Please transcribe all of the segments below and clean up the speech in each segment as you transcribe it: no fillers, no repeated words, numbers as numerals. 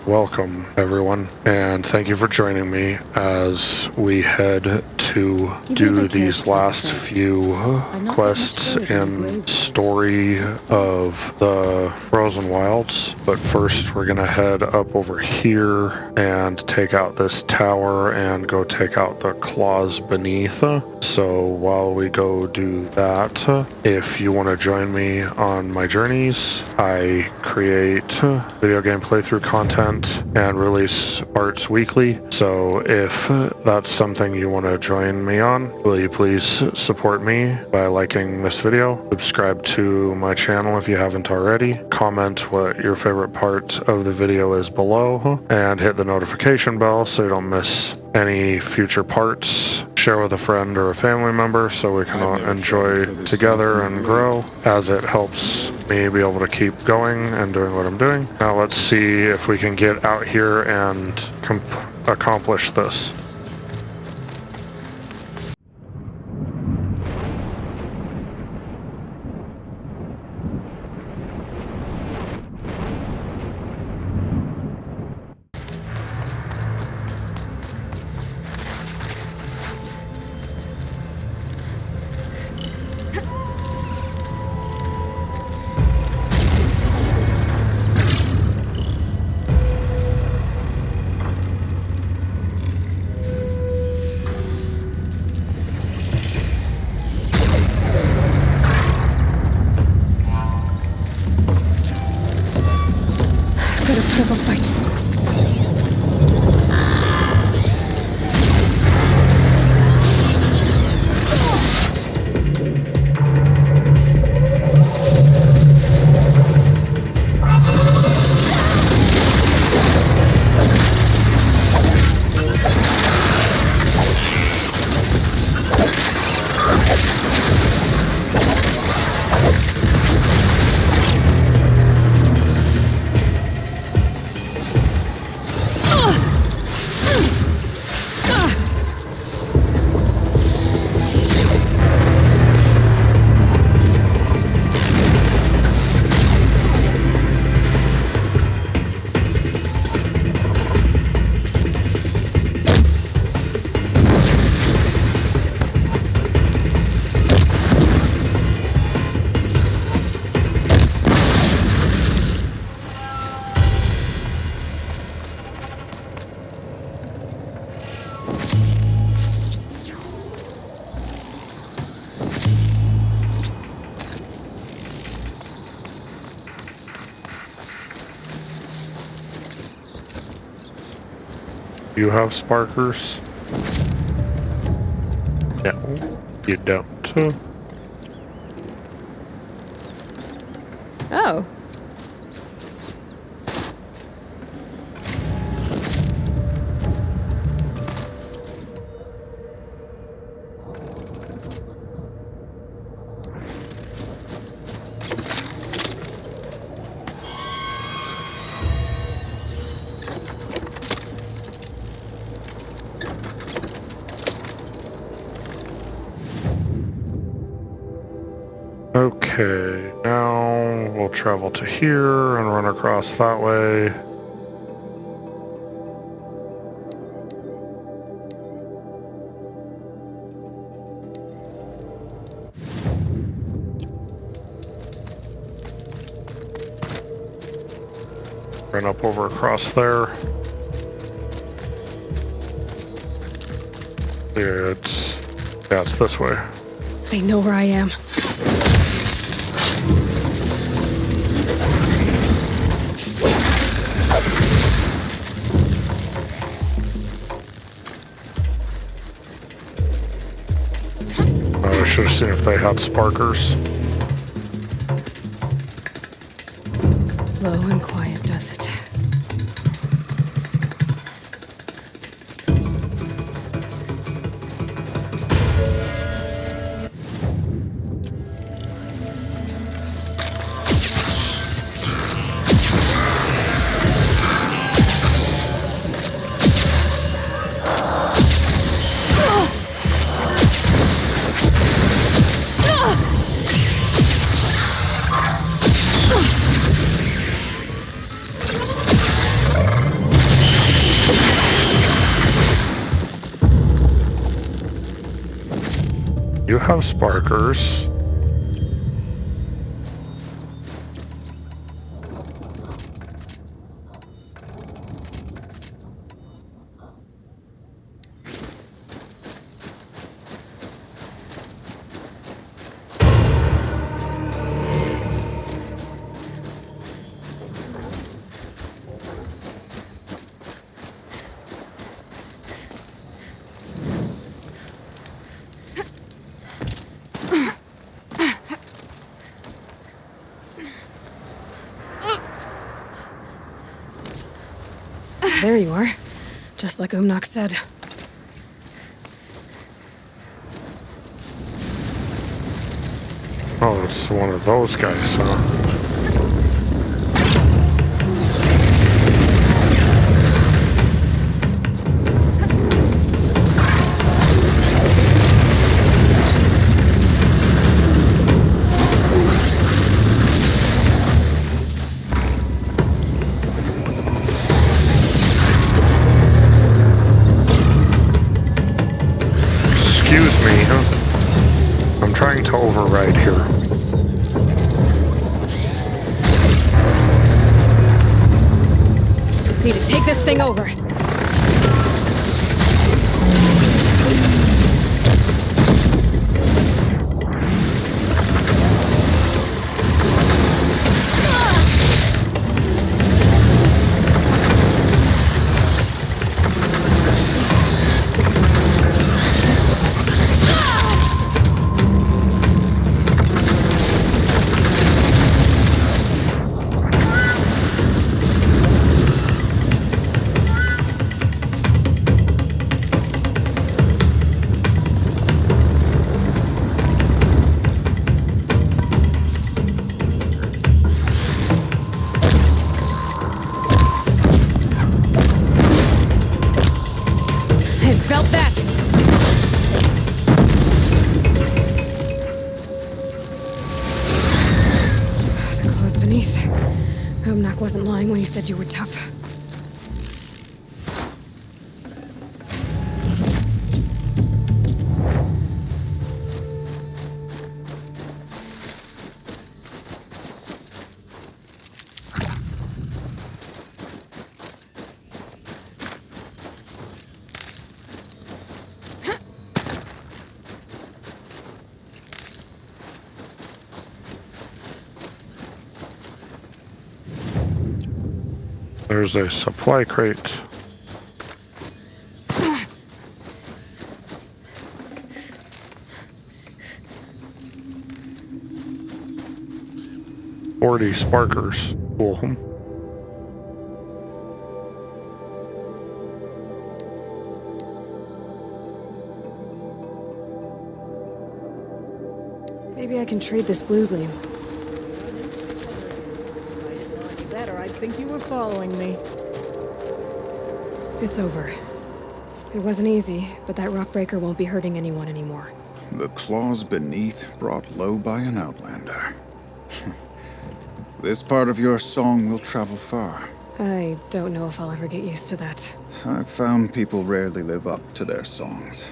Welcome, everyone, and thank you for joining me as we head to do these last few quests in story of the Frozen Wilds. But first, we're gonna head up over here and take out this tower and go take out the claws beneath. So while we go do that, if you want to join me on my journeys, I create video game playthrough content and release arts weekly. So if that's something you want to join me on, will you please support me by liking this video, subscribe to my channel if you haven't already, comment what your favorite part of the video is below, and hit the notification bell so you don't miss any future parts. Share with a friend or a family member so we can all enjoy together and grow, as it helps me be able to keep going and doing what I'm doing. Now let's see if we can get out here and accomplish this. You have sparkers? No, you don't. Oh. Okay, now we'll travel to here and run across that way. Run up over across there. Yeah, it's this way. They know where I am. I should have seen if they had sparkers. Low and quiet does it. You have sparkers. There you are. Just like Umnak said. Oh, it's one of those guys, huh? Excuse me, huh? I'm trying to override here. Need to take this thing over. Felt that! The clothes beneath. Umnak wasn't lying when he said you were tough. There's a supply crate. $40 sparkers. Cool. Maybe I can trade this blue gleam. I think you were following me. It's over. It wasn't easy, but that rock breaker won't be hurting anyone anymore. The claws beneath brought low by an outlander. This part of your song will travel far. I don't know if I'll ever get used to that. I've found people rarely live up to their songs.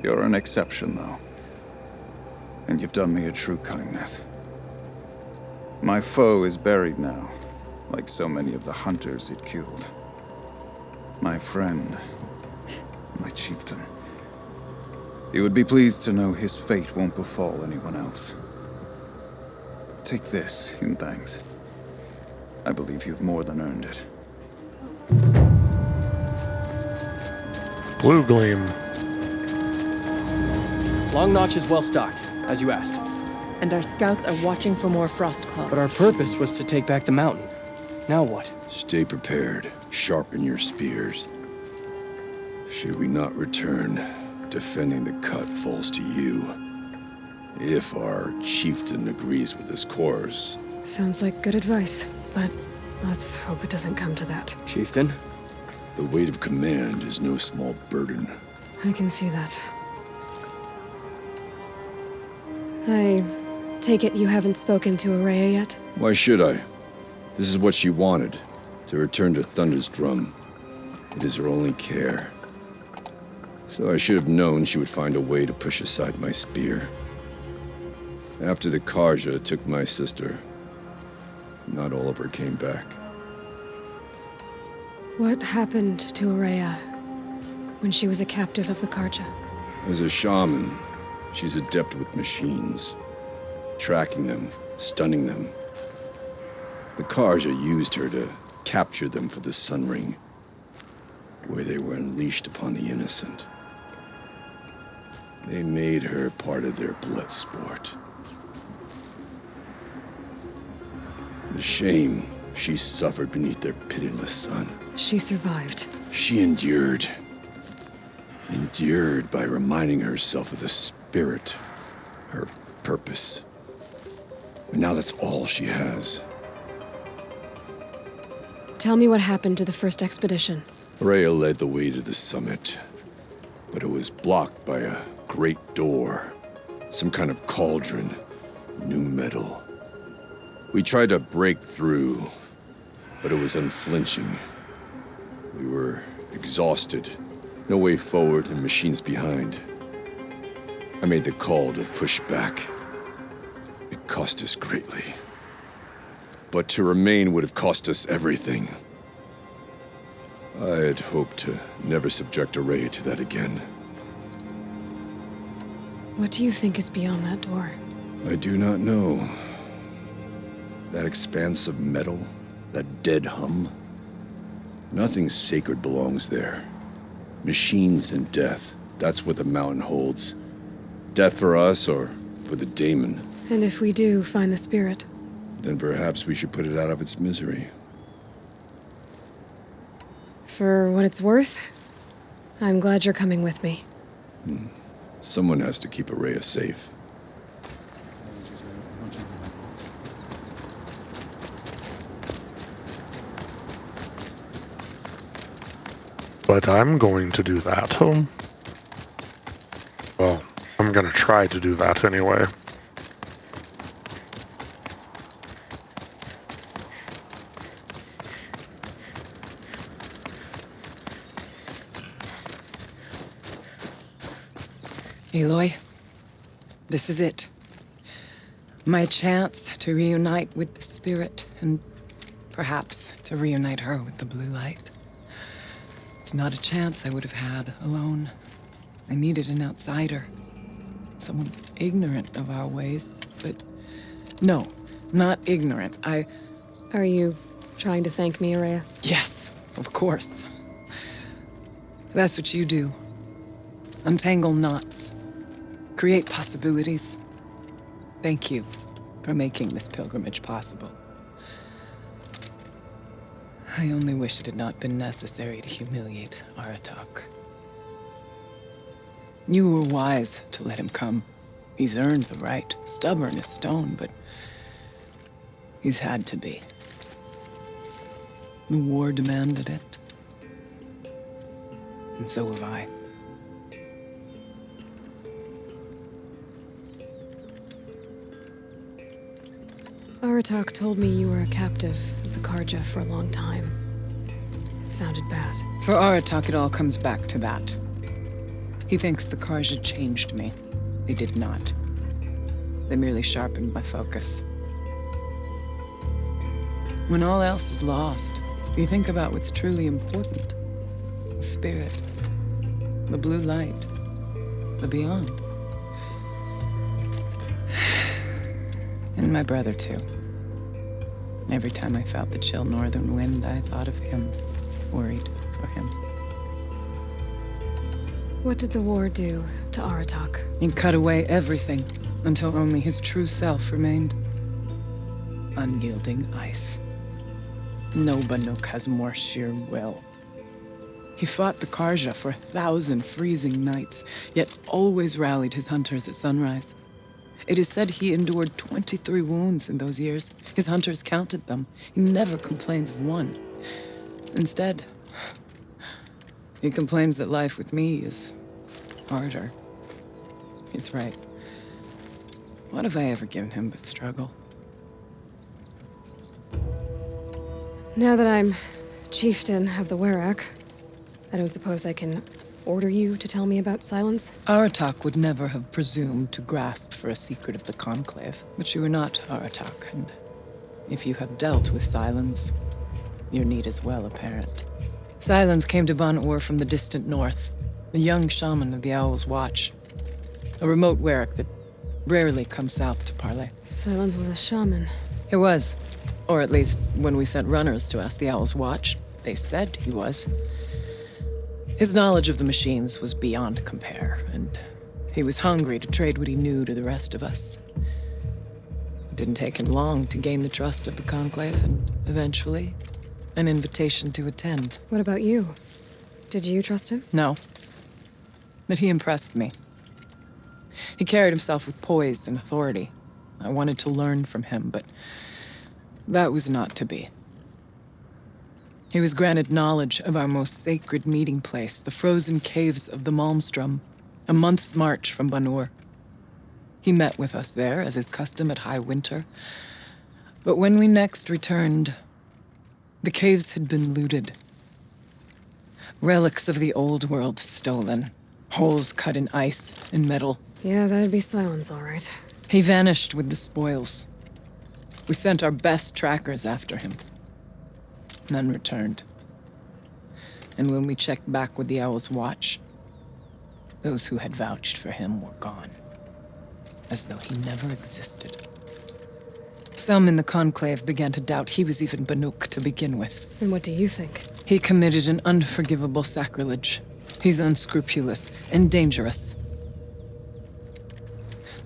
You're an exception, though. And you've done me a true kindness. My foe is buried now, like so many of the hunters it killed. My friend, my chieftain. He would be pleased to know his fate won't befall anyone else. Take this in thanks. I believe you've more than earned it. Blue gleam. Long Notch is well stocked, as you asked. And our scouts are watching for more frost claw. But our purpose was to take back the mountain. Now what? Stay prepared. Sharpen your spears. Should we not return, defending the cut falls to you. If our chieftain agrees with this course. Sounds like good advice, but let's hope it doesn't come to that. Chieftain? The weight of command is no small burden. I can see that. I take it you haven't spoken to Ourea yet? Why should I? This is what she wanted, to return to Thunder's drum. It is her only care. So I should have known she would find a way to push aside my spear. After the Karja took my sister, not all of her came back. What happened to Ourea when she was a captive of the Karja? As a shaman, she's adept with machines, tracking them, stunning them. The Karja used her to capture them for the Sun Ring, where they were unleashed upon the innocent. They made her part of their blood sport. The shame she suffered beneath their pitiless sun. She survived. She endured. Endured by reminding herself of the spirit, her purpose. And now that's all she has. Tell me what happened to the first expedition. Ourea led the way to the summit, but it was blocked by a great door. Some kind of cauldron, new metal. We tried to break through, but it was unflinching. We were exhausted, no way forward and machines behind. I made the call to push back. It cost us greatly. But to remain would have cost us everything. I had hoped to never subject Ourea to that again. What do you think is beyond that door? I do not know. That expanse of metal, that dead hum. Nothing sacred belongs there. Machines and death, that's what the mountain holds. Death for us or for the Daemon. And if we do find the spirit? Then perhaps we should put it out of its misery. For what it's worth, I'm glad you're coming with me. Someone has to keep Ourea safe. But I'm going to do that. Well, I'm going to try to do that anyway. Aloy, this is it. My chance to reunite with the spirit, and perhaps to reunite her with the blue light. It's not a chance I would have had alone. I needed an outsider. Someone ignorant of our ways, but no, not ignorant. Are you trying to thank me, Ourea? Yes, of course. That's what you do. Untangle knots. Create possibilities. Thank you for making this pilgrimage possible. I only wish it had not been necessary to humiliate Aratak. You were wise to let him come. He's earned the right, stubborn as stone, but he's had to be. The war demanded it. And so have I. Aratak told me you were a captive of the Karja for a long time. It sounded bad. For Aratak, it all comes back to that. He thinks the Karja changed me. They did not. They merely sharpened my focus. When all else is lost, you think about what's truly important. The spirit, the blue light, the beyond. And my brother, too. Every time I felt the chill northern wind, I thought of him, worried for him. What did the war do to Aratak? He cut away everything until only his true self remained. Unyielding ice. No Banuk has more sheer will. He fought the Karja for 1,000 freezing nights, yet always rallied his hunters at sunrise. It is said he endured 23 wounds in those years. His hunters counted them. He never complains of one. Instead, he complains that life with me is harder. He's right. What have I ever given him but struggle? Now that I'm chieftain of the Werak, I don't suppose I can order you to tell me about Silence? Aratak would never have presumed to grasp for a secret of the Conclave. But you are not Aratak, and if you have dealt with Silence, your need is well apparent. Silence came to Ban-Ur from the distant north, a young shaman of the Owl's Watch. A remote Warwick that rarely comes south to parley. Silence was a shaman. He was. Or at least, when we sent runners to ask the Owl's Watch, they said he was. His knowledge of the machines was beyond compare, and he was hungry to trade what he knew to the rest of us. It didn't take him long to gain the trust of the Conclave, and eventually, an invitation to attend. What about you? Did you trust him? No. But he impressed me. He carried himself with poise and authority. I wanted to learn from him, but that was not to be. He was granted knowledge of our most sacred meeting place, the frozen caves of the Malmstrom, a month's march from Ban-Ur. He met with us there, as is custom at high winter. But when we next returned, the caves had been looted. Relics of the old world stolen. Holes cut in ice and metal. Yeah, that'd be Silence, all right. He vanished with the spoils. We sent our best trackers after him. None returned. And when we checked back with the Owl's Watch, those who had vouched for him were gone. As though he never existed. Some in the Conclave began to doubt he was even Banuk to begin with. And what do you think? He committed an unforgivable sacrilege. He's unscrupulous and dangerous.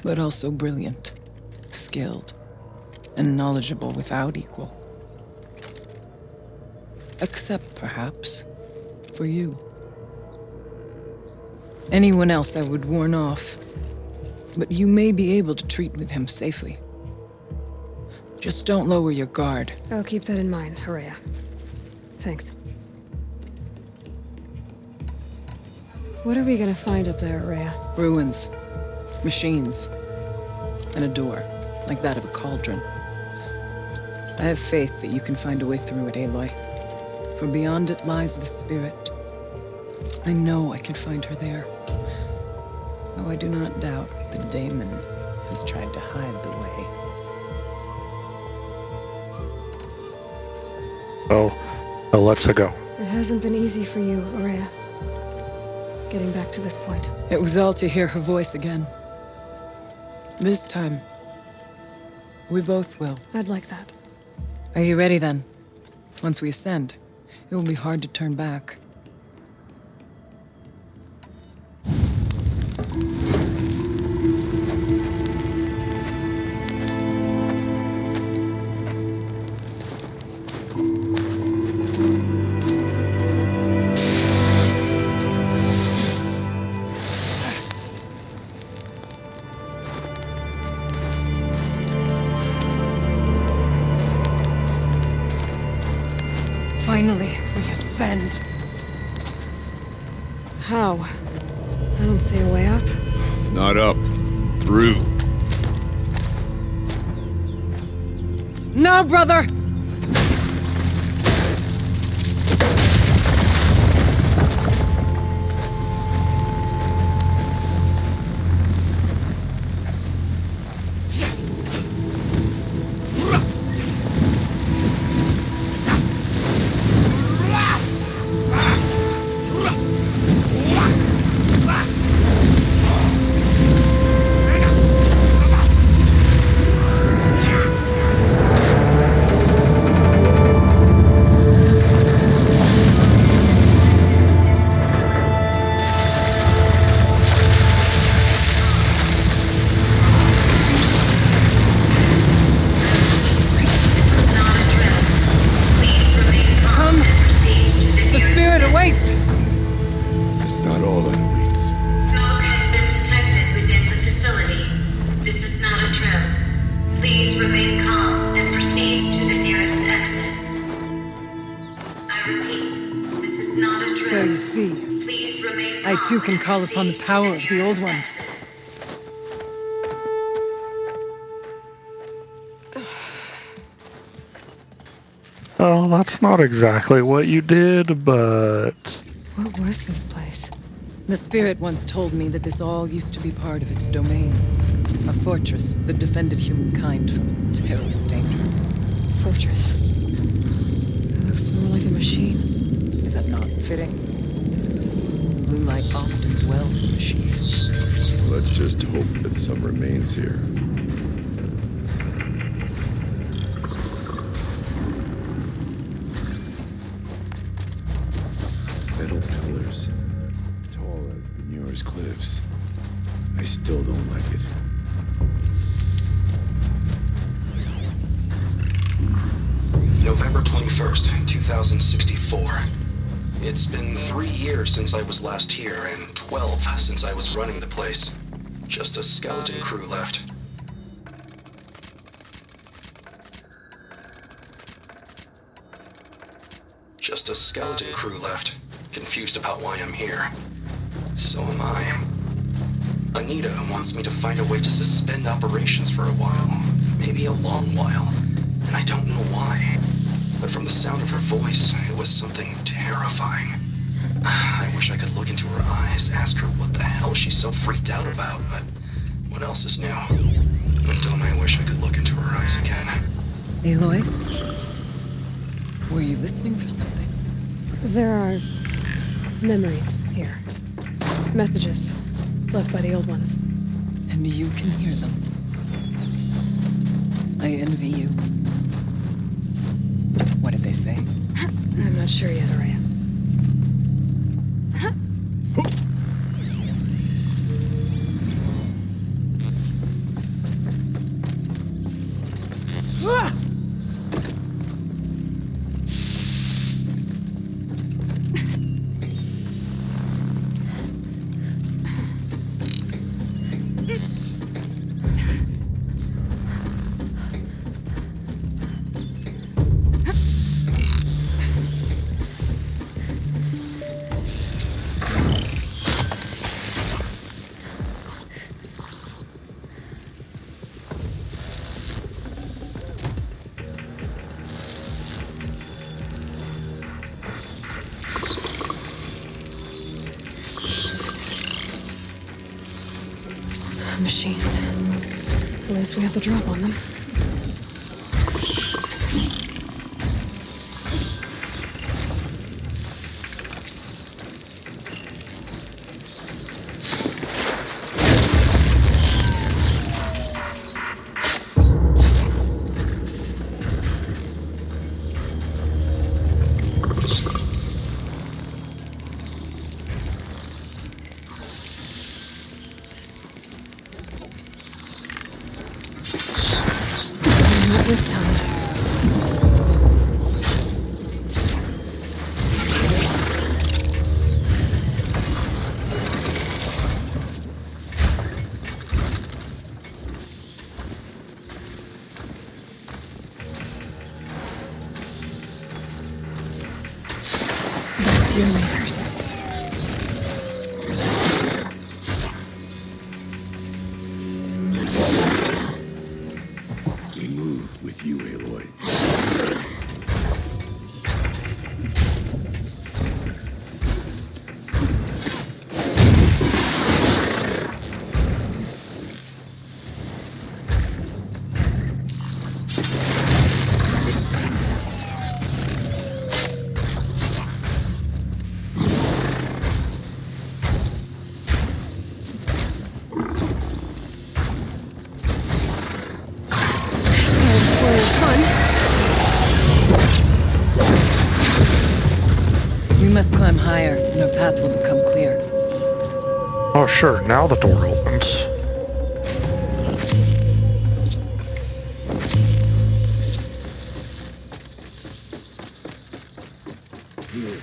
But also brilliant, skilled, and knowledgeable without equal. Except, perhaps, for you. Anyone else I would warn off, but you may be able to treat with him safely. Just don't lower your guard. I'll keep that in mind, Ourea. Thanks. What are we gonna find up there, Ourea? Ruins, machines, and a door, like that of a cauldron. I have faith that you can find a way through it, Aloy. For beyond it lies the spirit. I know I can find her there. Though I do not doubt that Daemon has tried to hide the way. Well, let's go. It hasn't been easy for you, Ourea. Getting back to this point. It was all to hear her voice again. This time, we both will. I'd like that. Are you ready then? Once we ascend, it will be hard to turn back. Finally, we ascend. How? I don't see a way up. Not up. Through. No, brother! So you see, I too can call upon the power of the Old Ones. Oh, that's not exactly what you did, but... What was this place? The spirit once told me that this all used to be part of its domain. A fortress that defended humankind from a terrible danger. Fortress. It looks more like a machine. Is that not fitting? Blue light often dwells in machines. Let's just hope that some remains here. Metal pillars. Tall as Benure's cliffs. I still don't like it. November 21st, 2064. It's been 3 years since I was last here, and 12 since I was running the place. Just a skeleton crew left. Just a skeleton crew left. Confused about why I'm here. So am I. Anita wants me to find a way to suspend operations for a while. Maybe a long while. And I don't know why. But from the sound of her voice, it was something terrifying. I wish I could look into her eyes, ask her what the hell she's so freaked out about, but what else is new? And don't I wish I could look into her eyes again. Aloy? Were you listening for something? There are memories here. Messages left by the old ones. And you can hear them. I envy you. What did they say? I'm not sure yet, Ourea. Machines. At least we have the drop on them. Not this time. Best your lasers. We move with you, Aloy. We must climb higher, and our path will become clear. Oh, sure. Now the door opens. Here,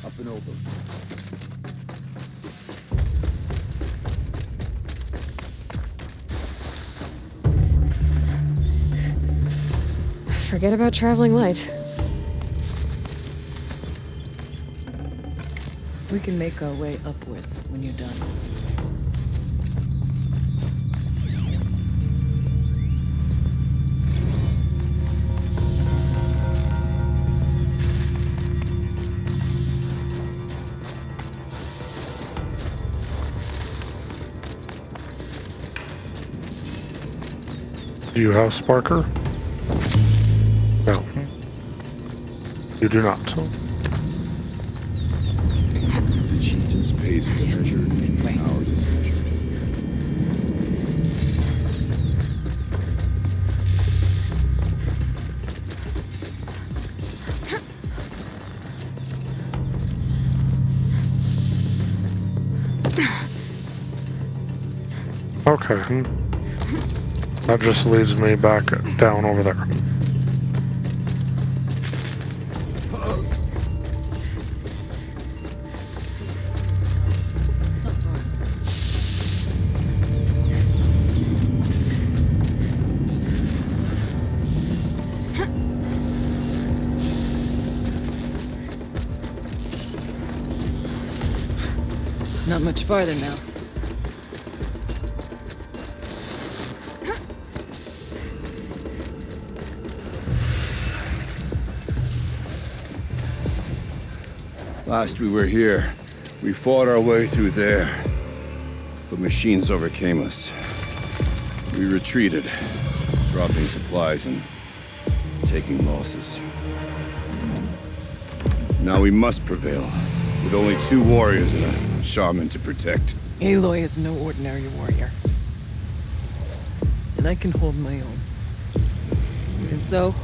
up and over. Forget about traveling light. We can make our way upwards when you're done. Do you have Sparker? No. You do not. The chieftain's pace is measured, and ours is measured. Okay. That just leads me back down over there. It's not far. Not much farther now. Last we were here, we fought our way through there. But machines overcame us. We retreated, dropping supplies and taking losses. Now we must prevail, with only 2 warriors and a shaman to protect. Aloy is no ordinary warrior. And I can hold my own. And so,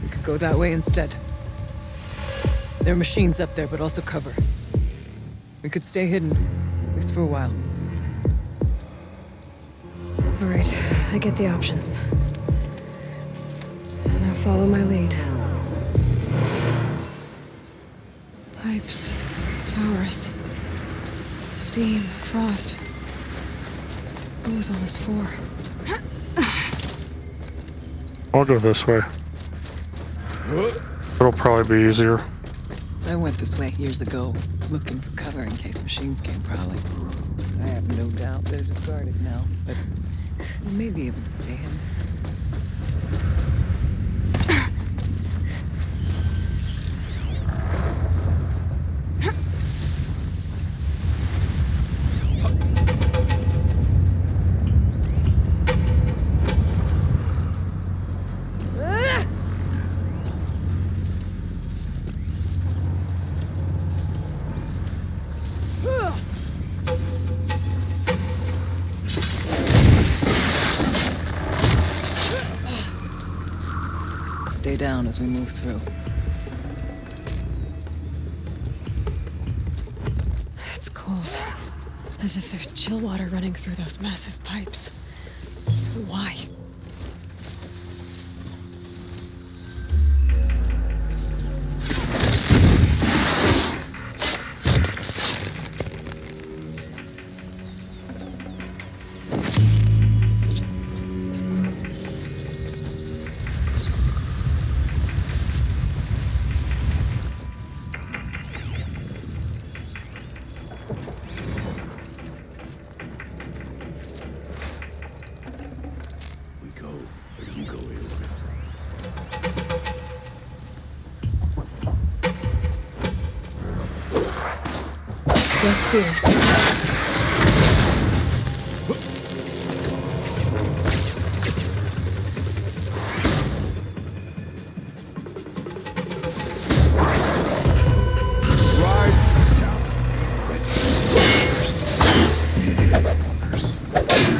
we could go that way instead. There are machines up there, but also cover. We could stay hidden, at least for a while. All right, I get the options. Now follow my lead. Pipes, towers, steam, frost. What was all this for? I'll go this way. It'll probably be easier. I went this way years ago, looking for cover in case machines came prowling. I have no doubt they're discarded now, but we may be able to stay hidden. Stay down as we move through. It's cold. As if there's chill water running through those massive pipes. Why? Let's do this.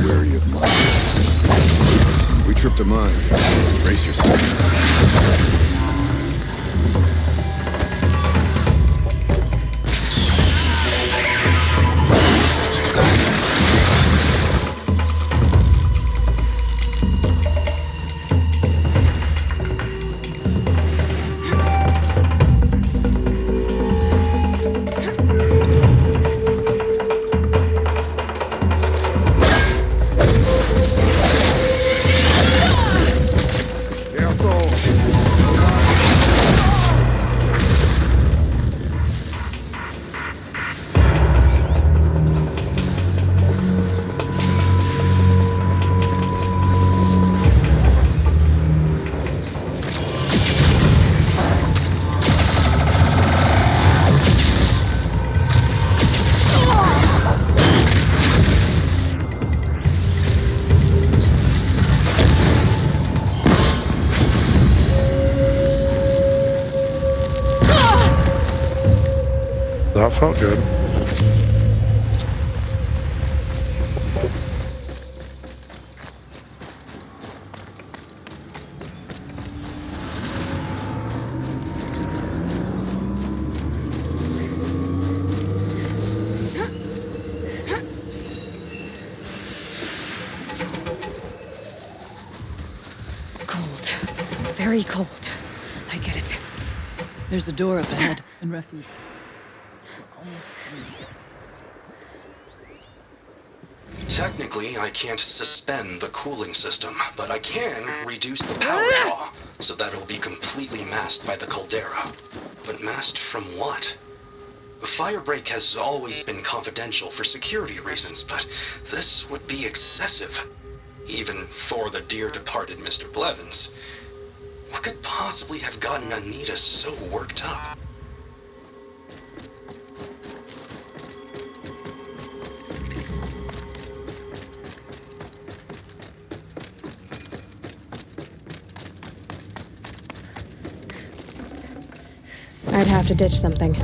Wary of mine. We tripped a mine. Brace yourself. that felt good. Cold. Very cold. I get it. There's a door up ahead and refuge. Technically, I can't suspend the cooling system, but I can reduce the power draw, so that it'll be completely masked by the caldera. But masked from what? Firebreak has always been confidential for security reasons, but this would be excessive. Even for the dear departed Mr. Blevins. What could possibly have gotten Anita so worked up? I'd have to ditch something.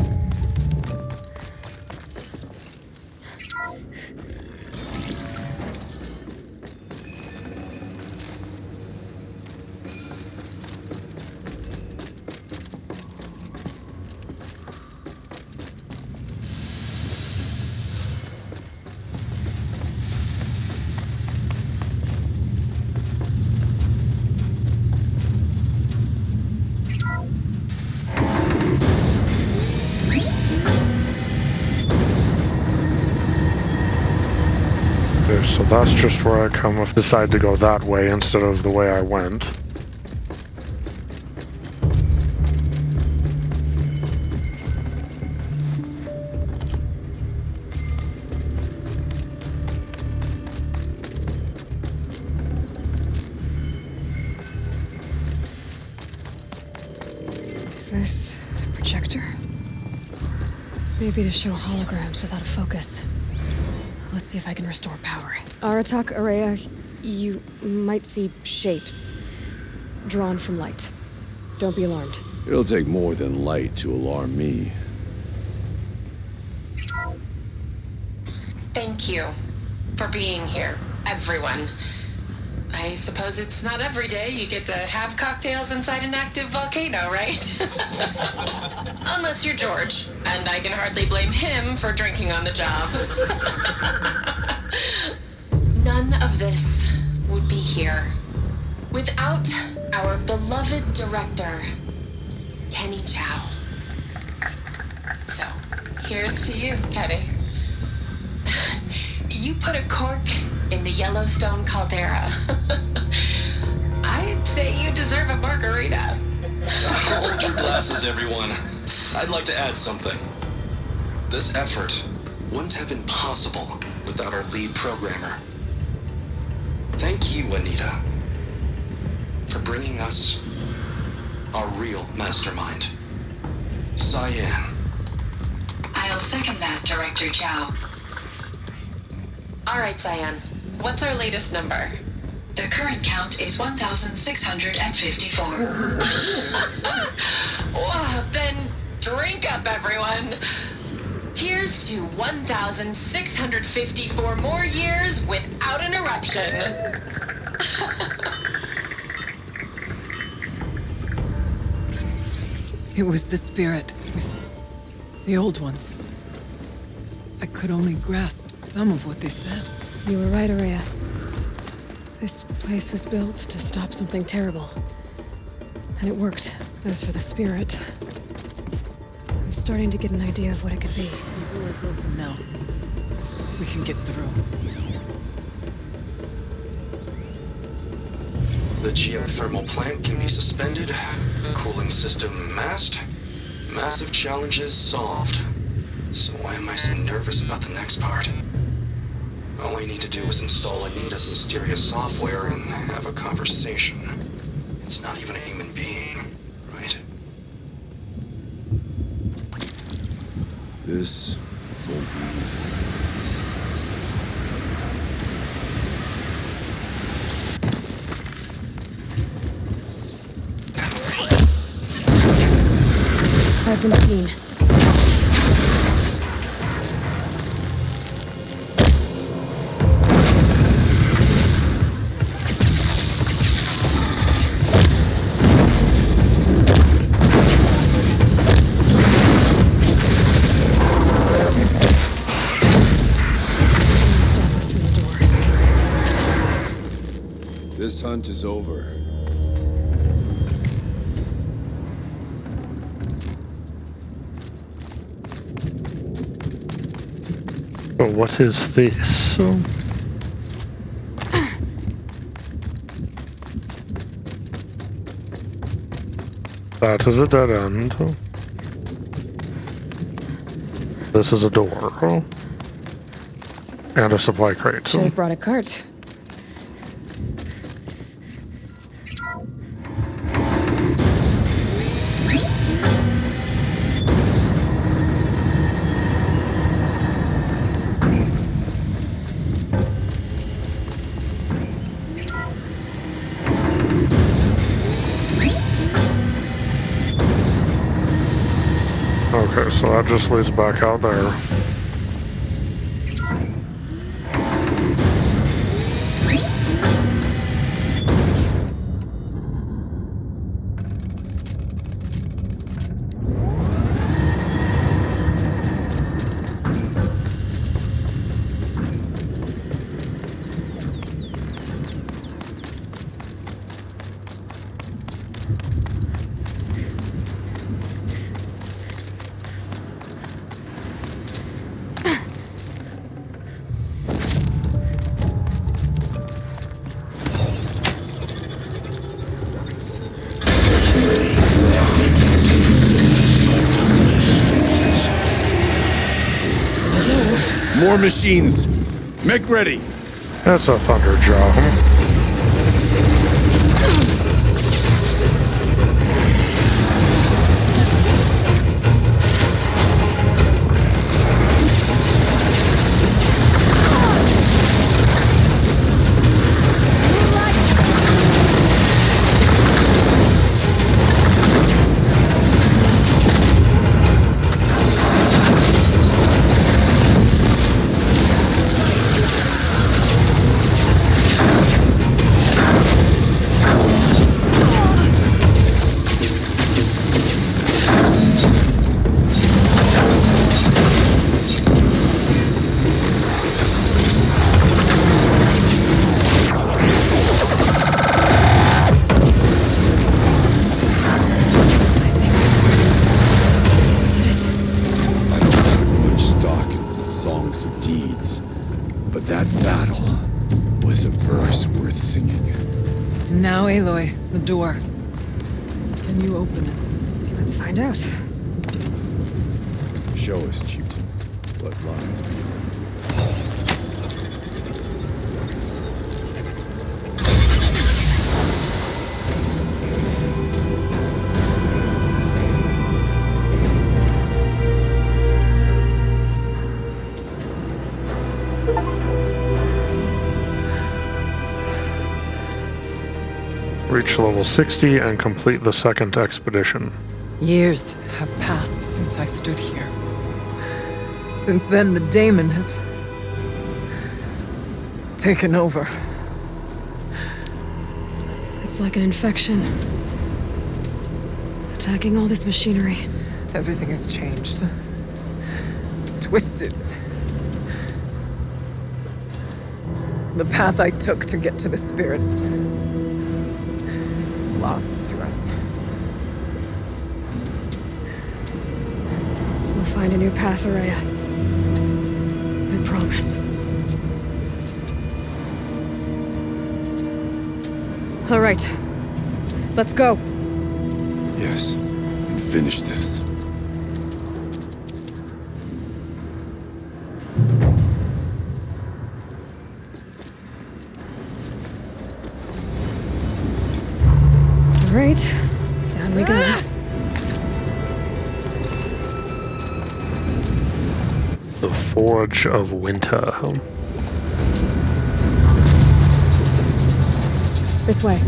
Okay, so that's just where I come if I decide to go that way instead of the way I went. Is this a projector? Maybe to show holograms without a focus. Let's see if I can restore power. Aratak Ourea, you might see shapes drawn from light. Don't be alarmed. It'll take more than light to alarm me. Thank you for being here, everyone. I suppose it's not every day you get to have cocktails inside an active volcano, right? Unless you're George, and I can hardly blame him for drinking on the job. None of this would be here without our beloved director, Kenny Chow. So, here's to you, Kenny. You put a cork in the Yellowstone caldera. I'd say you deserve a margarita. Hold your glasses, everyone. I'd like to add something. This effort wouldn't have been possible without our lead programmer. Thank you, Anita, for bringing us our real mastermind, Cyan. I'll second that, Director Chow. All right, Cyan. What's our latest number? The current count is 1,654. Wow, then drink up, everyone. Here's to 1,654 more years without an eruption. It was the spirit with the old ones. I could only grasp some of what they said. You were right, Ourea. This place was built to stop something terrible. And it worked. As for the spirit, I'm starting to get an idea of what it could be. Now, we can get through. The geothermal plant can be suspended, cooling system masked, massive challenges solved. So why am I so nervous about the next part? All I need to do is install Anita's mysterious software and have a conversation. It's not even a human being, right? This won't be easy. I've been seen. This hunt is over. But what is this? That is a dead end. This is a door. And a supply crate. Should have brought a cart. Okay, so that just leads back out there. More machines. Make ready. That's a thunder jaw. Now, Aloy, the door. Can you open it? Let's find out. Show us, Chieftain, what lies beyond. Reach level 60 and complete the second expedition. Years have passed since I stood here. Since then, the Daemon has taken over. It's like an infection. Attacking all this machinery. Everything has changed. It's twisted. The path I took to get to the spirits lost to us. We'll find a new path, Ourea. I promise. All right. Let's go. Yes, and finish this. All right. Down we go. The Forge of Winter. This way.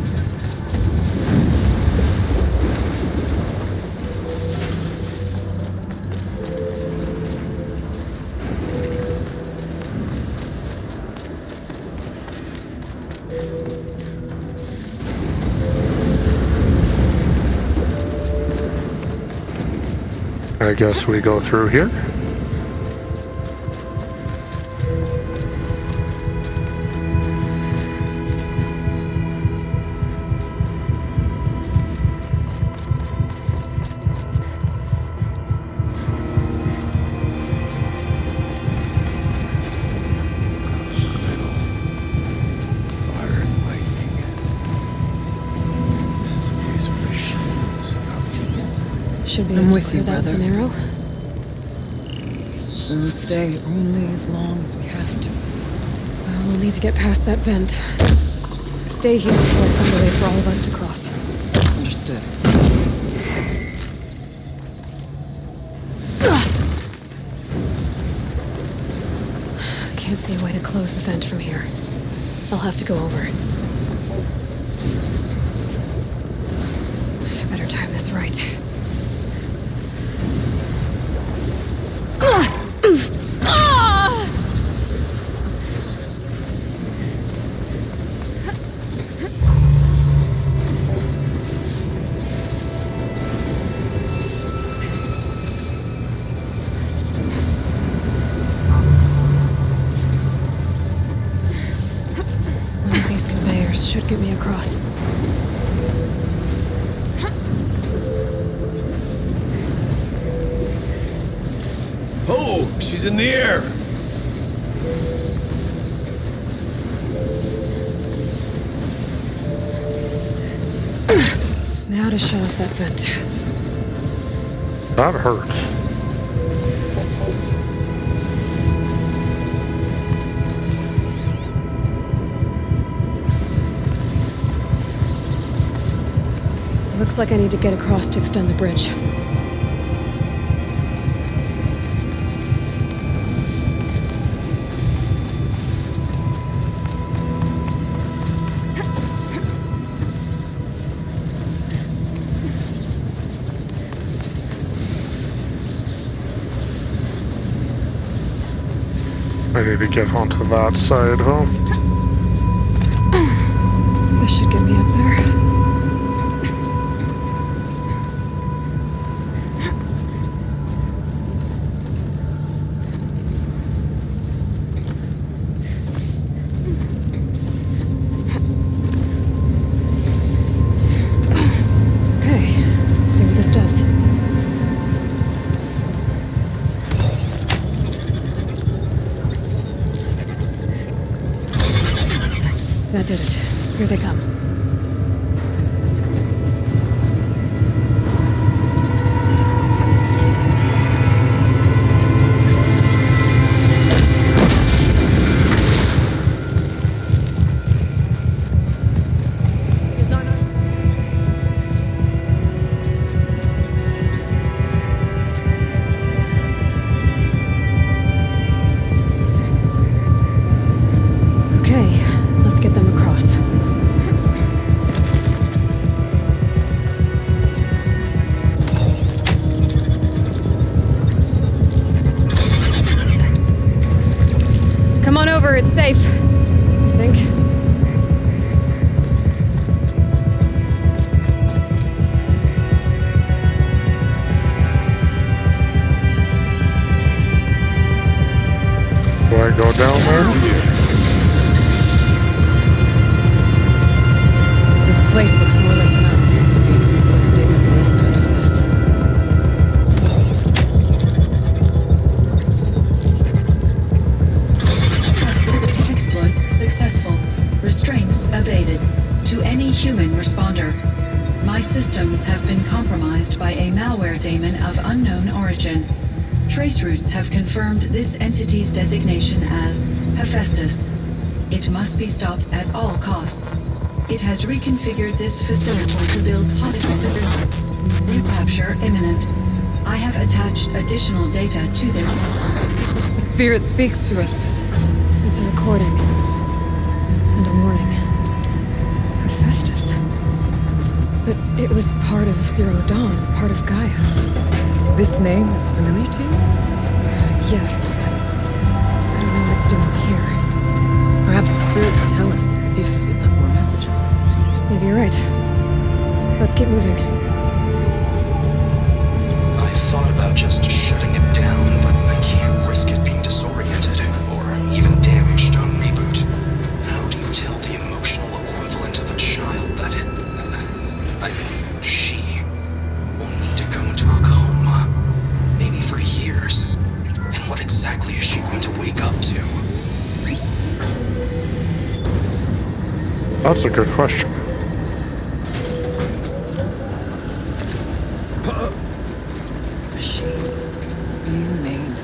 I guess we go through here. Should be I'm able with to clear you, that with brother. an arrow. We'll stay only as long as we have to. Well, we'll need to get past that vent. Stay here until I find a way for all of us to cross. Understood. Can't see a way to close the vent from here. I'll have to go over. I better time this right. One of these conveyors should get me across. Oh, she's in the air! Now to shut off that vent. That hurts. Looks like I need to get across to extend the bridge. I need to get onto that side, huh? This should get me up there. Okay, let's see what this does. That did it. Here they come. Okay, let's get them across. Come on over, it's safe. I think. Do I go down there? This place looks more like the mountain used to be before the Daemon world touches this. Exploit successful. Restraints abated. To any human responder. My systems have been compromised by a malware daemon of unknown origin. Trace routes have confirmed this entity's designation as Hephaestus. It must be stopped at all costs. It has reconfigured this facility to build hostile recapture imminent. I have attached additional data to this. The spirit speaks to us. It's a recording. And a warning. Hephaestus. But it was part of Zero Dawn, part of Gaia. This name is familiar to you? Yes, but I don't know what it's doing here. Perhaps the spirit will tell us if it left more messages. Maybe you're right. Let's keep moving. I thought about just shutting it down, but I can't risk it being disoriented or even damaged on reboot. How do you tell the emotional equivalent of a child that she will need to go into a coma, maybe for years? And what exactly is she going to wake up to? That's a good question. machines. Being made,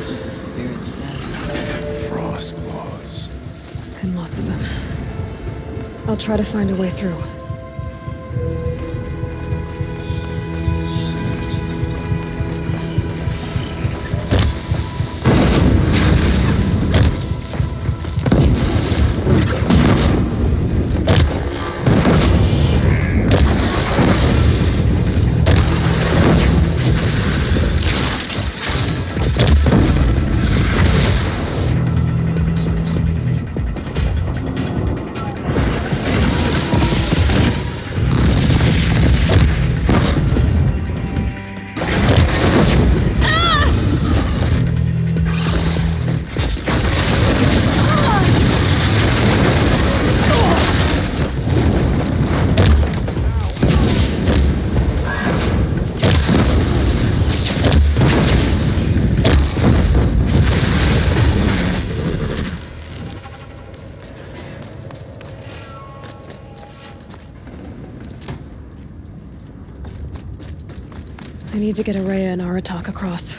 as the spirit said. Frost claws. And lots of them. I'll try to find a way through. I need to get Ourea and Aratak across.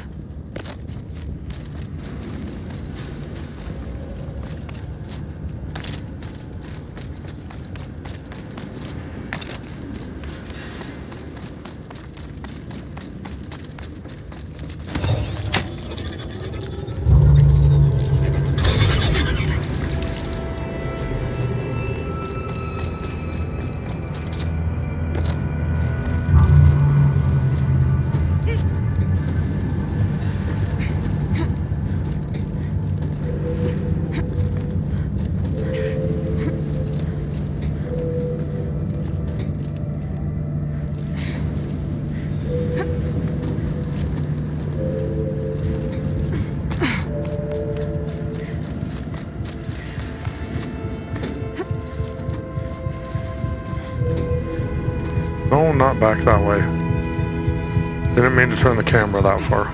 No, not back that way. Didn't mean to turn the camera that far.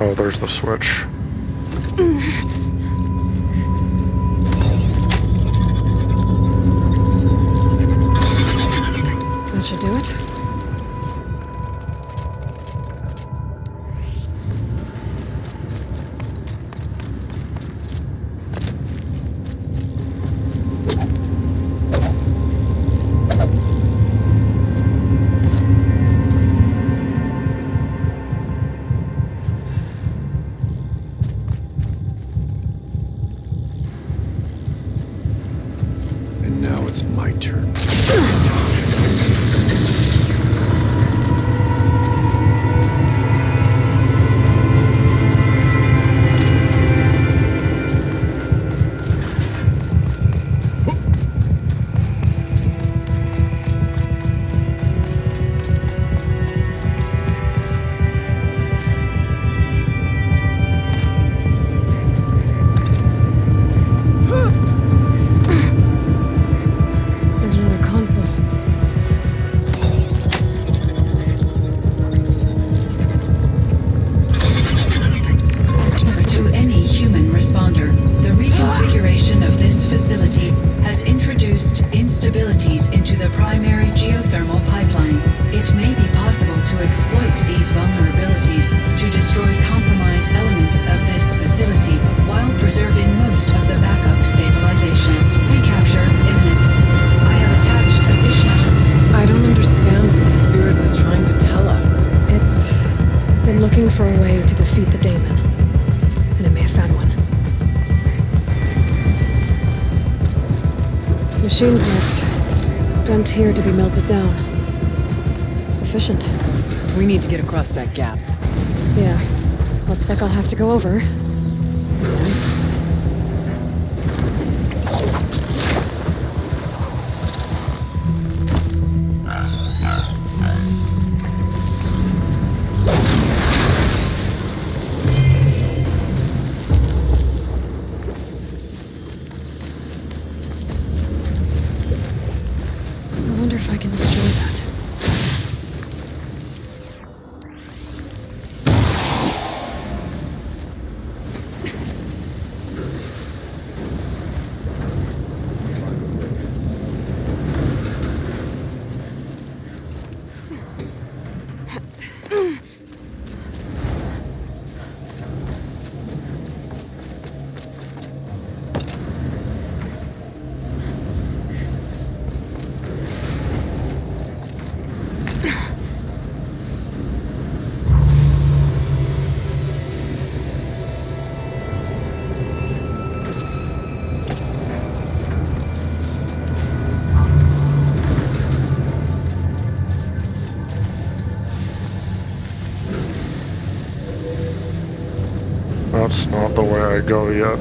Oh, there's the switch. That should do it. And now it's my turn. And another console. To any human responder, the reconfiguration of this facility has introduced instabilities into the primary geothermal pipeline. It may be possible to exploit these vulnerabilities to destroy compromised elements of this facility while preserving most of the backup stabilization. Recapture imminent. I have attached additional... I don't understand what the spirit was trying to tell us. It's been looking for a way to defeat the Daemon. And it may have found one. Machine parts. Dumped here to be melted down. Efficient. We need to get across that gap. Yeah. Looks like I'll have to go over. not the way I go yet.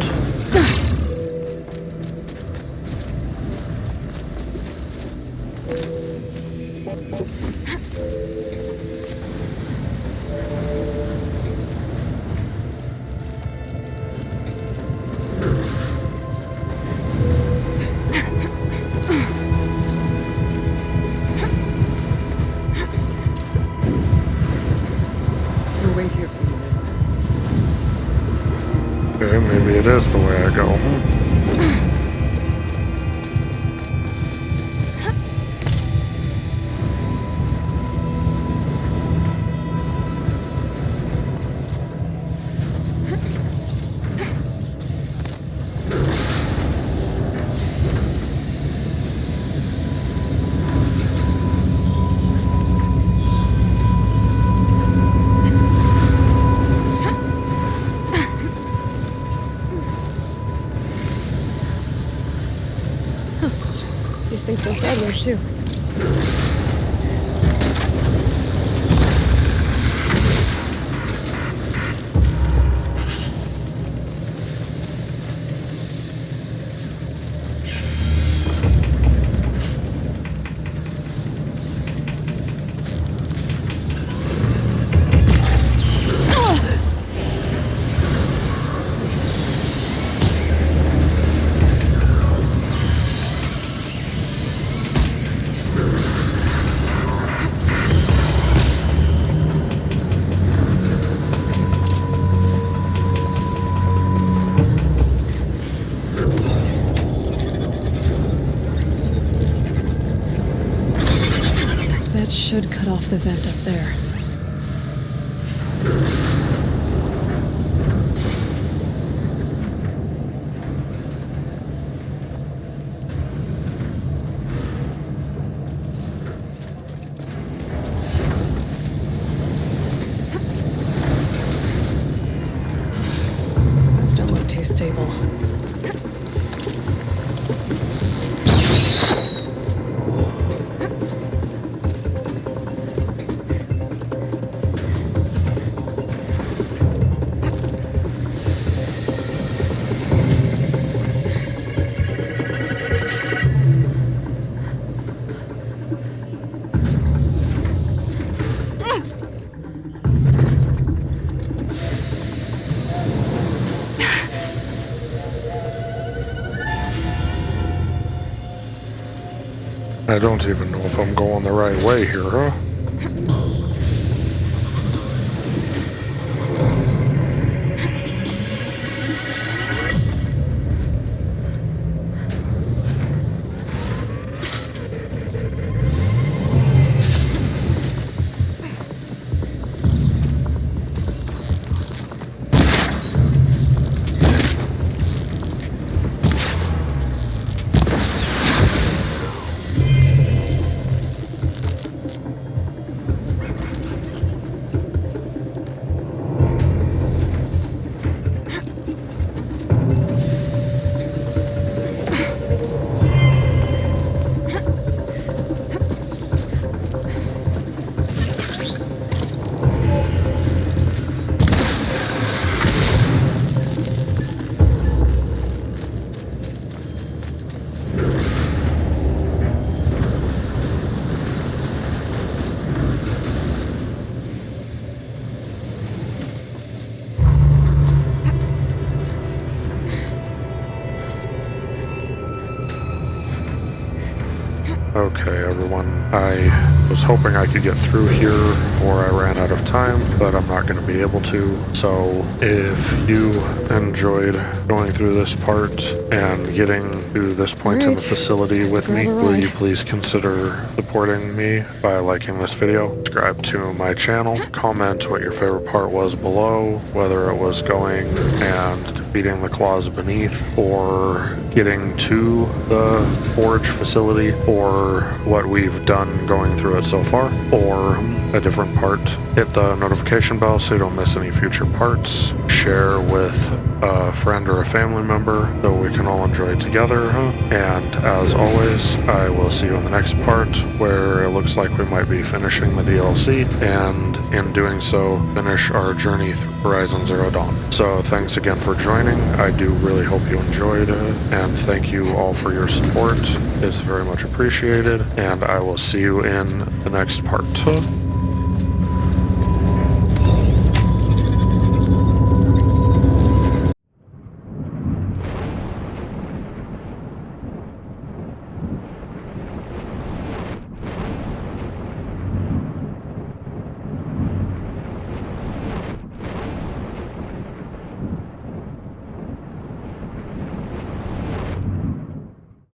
We'll wait here for you then. Okay, maybe it is the way I go. These things go sideways, too. That should cut off the vent up there. Those don't look too stable. I don't even know if I'm going the right way here, huh? Okay, everyone. I was hoping I could get through here before I ran out of time, but I'm not going to be able to. So if you enjoyed going through this part and getting to this point in the facility with me, will you please consider supporting me by liking this video, subscribe to my channel, comment what your favorite part was below, whether it was going and defeating the claws beneath, or getting to the forge facility, or what we've done going through it so far, or a different part Hit the notification bell so you don't miss any future parts. Share with a friend or a family member so we can all enjoy it together. And as always, I will see you in the next part where it looks like we might be finishing the DLC, and in doing so, finish our journey through Horizon Zero Dawn. So thanks again for joining. I do really hope you enjoyed it, and thank you all for your support. It's very much appreciated, and I will see you in the next part.